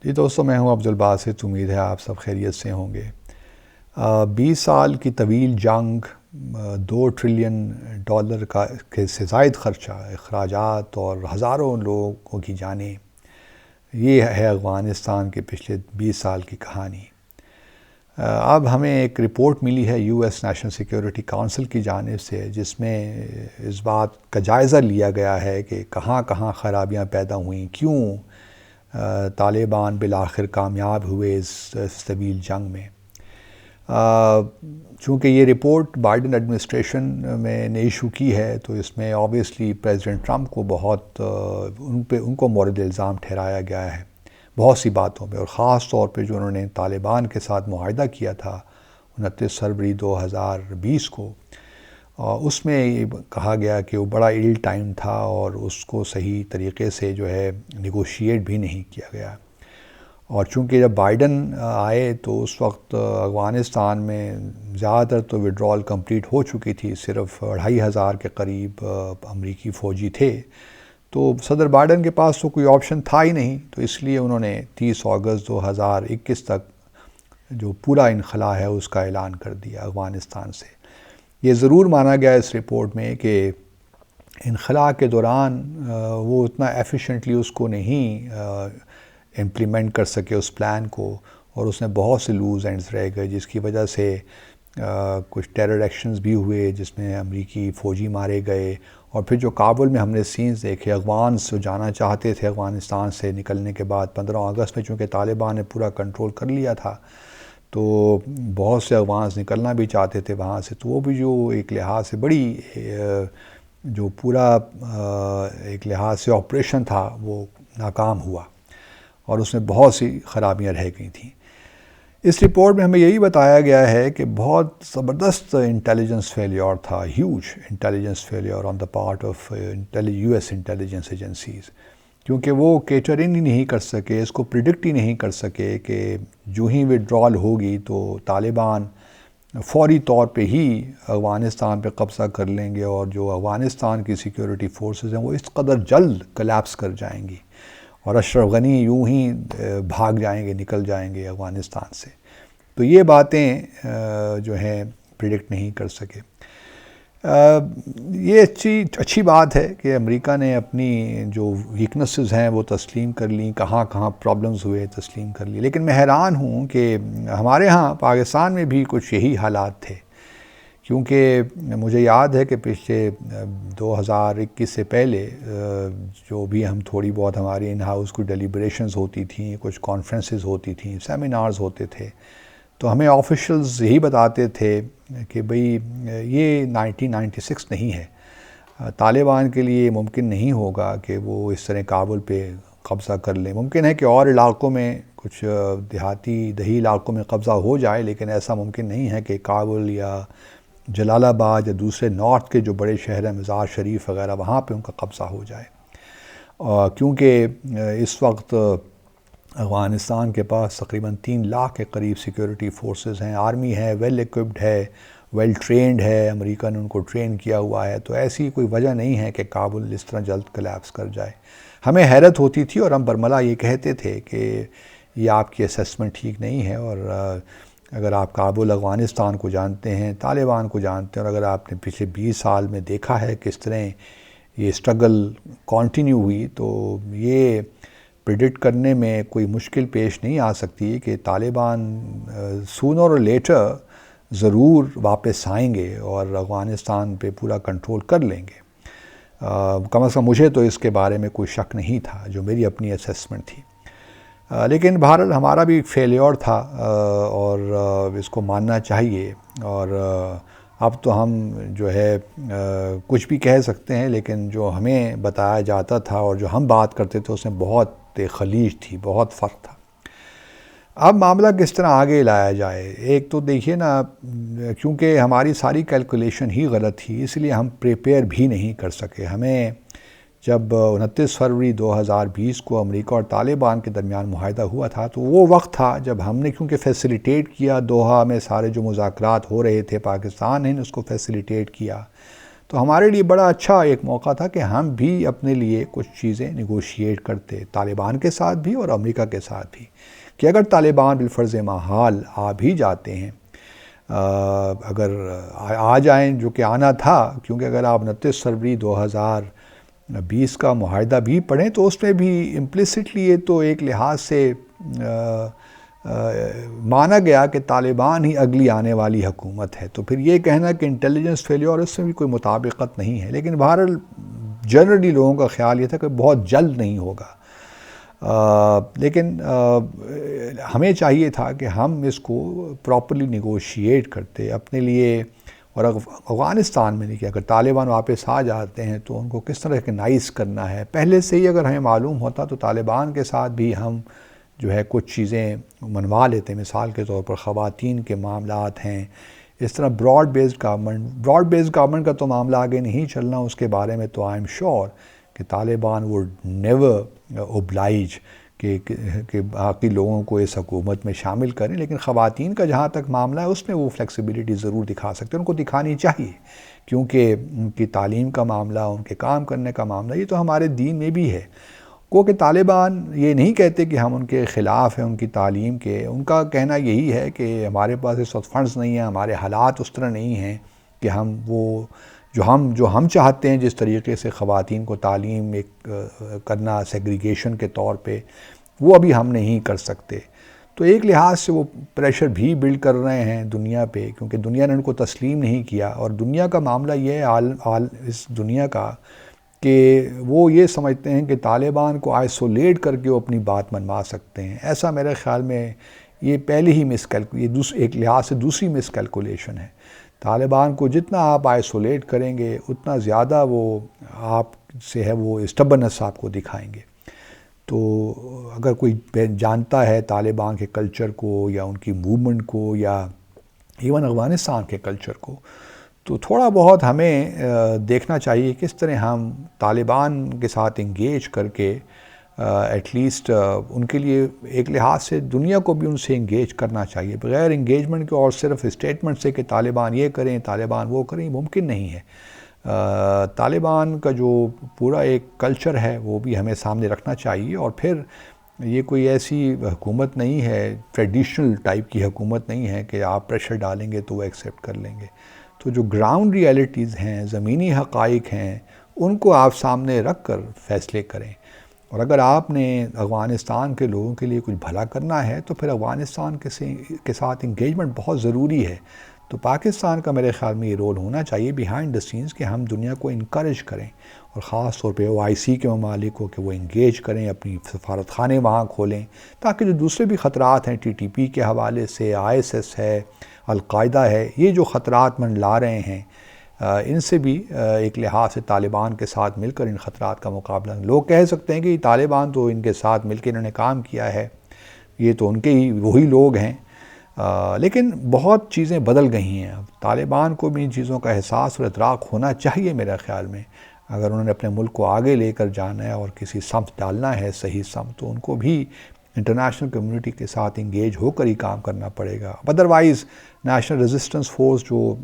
جی دوستو، میں ہوں عبدالباسط. امید ہے آپ سب خیریت سے ہوں گے. 20 سال کی طویل جنگ، $2 ٹریلین سے زائد خرچہ، اخراجات اور ہزاروں لوگوں کی جانیں، یہ ہے افغانستان کے پچھلے 20 سال کی کہانی. اب ہمیں ایک رپورٹ ملی ہے US نیشنل سیکیورٹی کونسل کی جانب سے، جس میں اس بات کا جائزہ لیا گیا ہے کہ کہاں کہاں خرابیاں پیدا ہوئیں، کیوں طالبان بالآخر کامیاب ہوئے اس طویل جنگ میں. چونکہ یہ رپورٹ بائیڈن ایڈمنسٹریشن میں نے ایشو کی ہے، تو اس میں آبویسلی پریزیڈنٹ ٹرمپ کو بہت ان کو مورد الزام ٹھہرایا گیا ہے بہت سی باتوں پہ، اور خاص طور پہ جو انہوں نے طالبان کے ساتھ معاہدہ کیا تھا 29 فروری 2020 کو، اس میں یہ کہا گیا کہ وہ بڑا ایل ٹائم تھا اور اس کو صحیح طریقے سے جو ہے نیگوشیٹ بھی نہیں کیا گیا. اور چونکہ جب بائیڈن آئے تو اس وقت افغانستان میں زیادہ تر تو وڈرال کمپلیٹ ہو چکی تھی، صرف 2500 کے قریب امریکی فوجی تھے. تو صدر بائیڈن کے پاس تو کوئی آپشن تھا ہی نہیں، تو اس لیے انہوں نے 30 اگست 2021 تک جو پورا انخلاء ہے اس کا اعلان کر دیا افغانستان سے. یہ ضرور مانا گیا اس رپورٹ میں کہ انخلاء کے دوران وہ اتنا ایفیشینٹلی اس کو نہیں امپلیمنٹ کر سکے اس پلان کو، اور اس میں بہت سے لوز اینڈز رہ گئے، جس کی وجہ سے کچھ ٹیرر ایکشنز بھی ہوئے جس میں امریکی فوجی مارے گئے. اور پھر جو کابل میں ہم نے سینز دیکھے، افغانز جو جانا چاہتے تھے افغانستان سے نکلنے کے بعد 15 اگست میں، چونکہ طالبان نے پورا کنٹرول کر لیا تھا، تو بہت سے افغانز نکلنا بھی چاہتے تھے وہاں سے. تو وہ بھی جو ایک لحاظ سے بڑی جو پورا ایک لحاظ سے آپریشن تھا وہ ناکام ہوا، اور اس میں بہت سی خرابیاں رہ گئی تھیں. اس رپورٹ میں ہمیں یہی بتایا گیا ہے کہ بہت زبردست انٹیلیجنس فیلیور تھا، huge intelligence failure on the part of US intelligence agencies, کیونکہ وہ کیٹرنگ ہی نہیں کر سکے، اس کو پریڈکٹ ہی نہیں کر سکے کہ جو ہی وڈرال ہوگی تو طالبان فوری طور پہ ہی افغانستان پہ قبضہ کر لیں گے، اور جو افغانستان کی سیکیورٹی فورسز ہیں وہ اس قدر جلد کلیپس کر جائیں گی، اور اشرف غنی یوں ہی بھاگ جائیں گے، نکل جائیں گے افغانستان سے. تو یہ باتیں جو ہیں پریڈکٹ نہیں کر سکے. یہ اچھی بات ہے کہ امریکہ نے اپنی جو ویکنسز ہیں وہ تسلیم کر لیں، کہاں کہاں پرابلمز ہوئے تسلیم کر لی. لیکن میں حیران ہوں کہ ہمارے ہاں پاکستان میں بھی کچھ یہی حالات تھے، کیونکہ مجھے یاد ہے کہ پچھلے 2021 سے پہلے جو بھی ہم تھوڑی بہت ہماری ان ہاؤس کوئی ڈیلیبریشنز ہوتی تھیں، کچھ کانفرنسز ہوتی تھیں، سیمینارز ہوتے تھے، تو ہمیں آفیشلز یہی بتاتے تھے کہ بھئی یہ 1996 نہیں ہے، طالبان کے لیے ممکن نہیں ہوگا کہ وہ اس طرح کابل پہ قبضہ کر لیں. ممکن ہے کہ اور علاقوں میں کچھ دیہی علاقوں میں قبضہ ہو جائے، لیکن ایسا ممکن نہیں ہے کہ کابل یا جلال آباد یا دوسرے نارتھ کے جو بڑے شہر ہیں مزار شریف وغیرہ، وہاں پہ ان کا قبضہ ہو جائے. کیونکہ اس وقت افغانستان کے پاس تقریباً 3 لاکھ کے قریب سیکیورٹی فورسز ہیں، آرمی ہے، ویل ایکوپڈ ہے، ویل ٹرینڈ ہے، امریکہ نے ان کو ٹرین کیا ہوا ہے. تو ایسی کوئی وجہ نہیں ہے کہ کابل اس طرح جلد کلیپس کر جائے. ہمیں حیرت ہوتی تھی اور ہم برملا یہ کہتے تھے کہ یہ آپ کی اسیسمنٹ ٹھیک نہیں ہے، اور اگر آپ کابل افغانستان کو جانتے ہیں، طالبان کو جانتے ہیں، اور اگر آپ نے پچھلے 20 سال میں دیکھا ہے کس طرح یہ اسٹرگل کنٹینیو ہوئی، تو یہ پریڈکٹ کرنے میں کوئی مشکل پیش نہیں آ سکتی کہ طالبان سونر اور لیٹر ضرور واپس آئیں گے اور افغانستان پہ پورا کنٹرول کر لیں گے. کم از کم مجھے تو اس کے بارے میں کوئی شک نہیں تھا، جو میری اپنی اسیسمنٹ تھی. لیکن بہرحال ہمارا بھی فیلیور تھا، اور اس کو ماننا چاہیے. اور اب تو ہم جو ہے کچھ بھی کہہ سکتے ہیں، لیکن جو ہمیں بتایا جاتا تھا اور جو ہم بات کرتے تھے اس میں بہت خلیج تھی، بہت فرق تھا. اب معاملہ کس طرح آگے لایا جائے؟ ایک تو دیکھیے نا، کیونکہ ہماری ساری کیلکولیشن ہی غلط تھی، اس لیے ہم پریپیئر بھی نہیں کر سکے. ہمیں جب 29 فروری 2020 کو امریکہ اور طالبان کے درمیان معاہدہ ہوا تھا، تو وہ وقت تھا جب ہم نے کیونکہ فیسیلیٹیٹ کیا، دوحہ میں سارے جو مذاکرات ہو رہے تھے پاکستان نے اس کو فیسیلیٹیٹ کیا، تو ہمارے لیے بڑا اچھا ایک موقع تھا کہ ہم بھی اپنے لیے کچھ چیزیں نیگوشیٹ کرتے، طالبان کے ساتھ بھی اور امریکہ کے ساتھ بھی، کہ اگر طالبان بالفرض محال آ بھی جاتے ہیں، اگر آ جائیں، جو کہ آنا تھا، کیونکہ اگر آپ 29 فروری 2020 کا معاہدہ بھی پڑھیں تو اس میں بھی امپلیسٹلی یہ تو ایک لحاظ سے مانا گیا کہ طالبان ہی اگلی آنے والی حکومت ہے، تو پھر یہ کہنا کہ انٹیلیجنس فیلیور، اس میں بھی کوئی مطابقت نہیں ہے، لیکن بہرحال جنرلی لوگوں کا خیال یہ تھا کہ بہت جلد نہیں ہوگا، لیکن ہمیں چاہیے تھا کہ ہم اس کو پراپرلی نیگوشیٹ کرتے اپنے لیے، اور افغانستان میں نہیں کہ اگر طالبان واپس آ جاتے ہیں تو ان کو کس طرح ریکگنائز کرنا ہے، پہلے سے ہی اگر ہمیں معلوم ہوتا تو طالبان کے ساتھ بھی ہم جو ہے کچھ چیزیں منوا لیتے، مثال کے طور پر خواتین کے معاملات ہیں، اس طرح براڈ بیسڈ گورنمنٹ کا تو معاملہ آگے نہیں چلنا، اس کے بارے میں تو آئی ایم شیور کہ طالبان وڈ نیور اوبلائج کہ باقی لوگوں کو اس حکومت میں شامل کریں، لیکن خواتین کا جہاں تک معاملہ ہے اس میں وہ فلیکسیبلٹی ضرور دکھا سکتے ہیں، ان کو دکھانی چاہیے، کیونکہ ان کی تعلیم کا معاملہ، ان کے کام کرنے کا معاملہ، یہ تو ہمارے دین میں بھی ہے، کہ طالبان یہ نہیں کہتے کہ ہم ان کے خلاف ہیں ان کی تعلیم کے، ان کا کہنا یہی ہے کہ ہمارے پاس اس وقت فنڈز نہیں ہیں، ہمارے حالات اس طرح نہیں ہیں کہ ہم وہ جو ہم چاہتے ہیں جس طریقے سے خواتین کو تعلیم ایک کرنا سیگریگیشن کے طور پہ، وہ ابھی ہم نہیں کر سکتے، تو ایک لحاظ سے وہ پریشر بھی بلڈ کر رہے ہیں دنیا پہ، کیونکہ دنیا نے ان کو تسلیم نہیں کیا، اور دنیا کا معاملہ یہ ہے اس دنیا کا کہ وہ یہ سمجھتے ہیں کہ طالبان کو آئسولیٹ کر کے وہ اپنی بات منوا سکتے ہیں، ایسا میرے خیال میں یہ پہلے ہی ایک لحاظ سے دوسری مس کیلکولیشن ہے، طالبان کو جتنا آپ آئسولیٹ کریں گے اتنا زیادہ وہ آپ سے ہے وہ اسٹبرنس آپ کو دکھائیں گے، تو اگر کوئی جانتا ہے طالبان کے کلچر کو یا ان کی موومنٹ کو یا ایون افغانستان کے کلچر کو، تو تھوڑا بہت ہمیں دیکھنا چاہیے کس طرح ہم طالبان کے ساتھ انگیج کر کے ایٹ لیسٹ ان کے لیے ایک لحاظ سے دنیا کو بھی ان سے انگیج کرنا چاہیے، بغیر انگیجمنٹ کے اور صرف اسٹیٹمنٹ سے کہ طالبان یہ کریں طالبان وہ کریں، ممکن نہیں ہے، طالبان کا جو پورا ایک کلچر ہے وہ بھی ہمیں سامنے رکھنا چاہیے، اور پھر یہ کوئی ایسی حکومت نہیں ہے، ٹریڈیشنل ٹائپ کی حکومت نہیں ہے کہ آپ پریشر ڈالیں گے تو وہ ایکسیپٹ کر لیں گے، تو جو گراؤنڈ ریئلٹیز ہیں، زمینی حقائق ہیں، ان کو آپ سامنے رکھ کر فیصلے کریں، اور اگر آپ نے افغانستان کے لوگوں کے لیے کچھ بھلا کرنا ہے تو پھر افغانستان کے ساتھ انگیجمنٹ بہت ضروری ہے، تو پاکستان کا میرے خیال میں یہ رول ہونا چاہیے بیہائنڈ دا سینز کہ ہم دنیا کو انکریج کریں، اور خاص طور پہ OIC کے ممالک کو کہ وہ انگیج کریں، اپنی سفارت خانے وہاں کھولیں، تاکہ جو دوسرے بھی خطرات ہیں TTP کے حوالے سے، ISS ہے، القاعدہ ہے، یہ جو خطرات من لا رہے ہیں، ان سے بھی ایک لحاظ سے طالبان کے ساتھ مل کر ان خطرات کا مقابلہ، لوگ کہہ سکتے ہیں کہ طالبان تو ان کے ساتھ مل کے انہوں نے کام کیا ہے، یہ تو ان کے ہی وہی لوگ ہیں، لیکن بہت چیزیں بدل گئی ہیں، اب طالبان کو بھی ان چیزوں کا احساس اور ادراک ہونا چاہیے میرے خیال میں، اگر انہوں نے اپنے ملک کو آگے لے کر جانا ہے اور کسی سمت ڈالنا ہے صحیح سمت، تو ان کو بھی انٹرنیشنل کمیونٹی کے ساتھ انگیج ہو کر ہی کام کرنا پڑے گا، ادروائز نیشنل ریزسٹنس فورس جو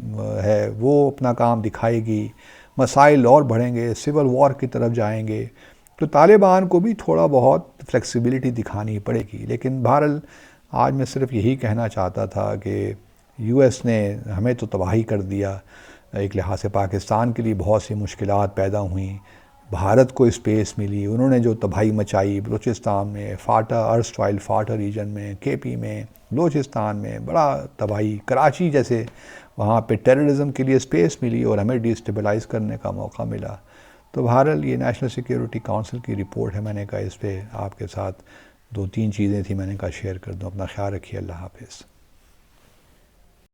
ہے وہ اپنا کام دکھائے گی، مسائل اور بڑھیں گے، سول وار کی طرف جائیں گے، تو طالبان کو بھی تھوڑا بہت فلیکسیبلٹی دکھانی پڑے گی، لیکن بہرحال آج میں صرف یہی کہنا چاہتا تھا کہ US نے ہمیں تو تباہی کر دیا، ایک لحاظ سے پاکستان کے لیے بہت سی مشکلات پیدا ہوئیں، بھارت کو اسپیس ملی، انہوں نے جو تباہی مچائی بلوچستان میں، فاٹا ارسٹوائل فاٹا ریجن میں، KP میں، بلوچستان میں بڑا تباہی، کراچی جیسے وہاں پہ ٹیررزم کے لیے اسپیس ملی اور ہمیں ڈی اسٹیبلائز کرنے کا موقع ملا، تو بہرحال یہ نیشنل سیکیورٹی کونسل کی رپورٹ ہے، میں نے کہا اس پہ آپ کے ساتھ 2-3 چیزیں تھیں، میں نے کہا شیئر کر دوں، اپنا خیال رکھیے، اللہ حافظ۔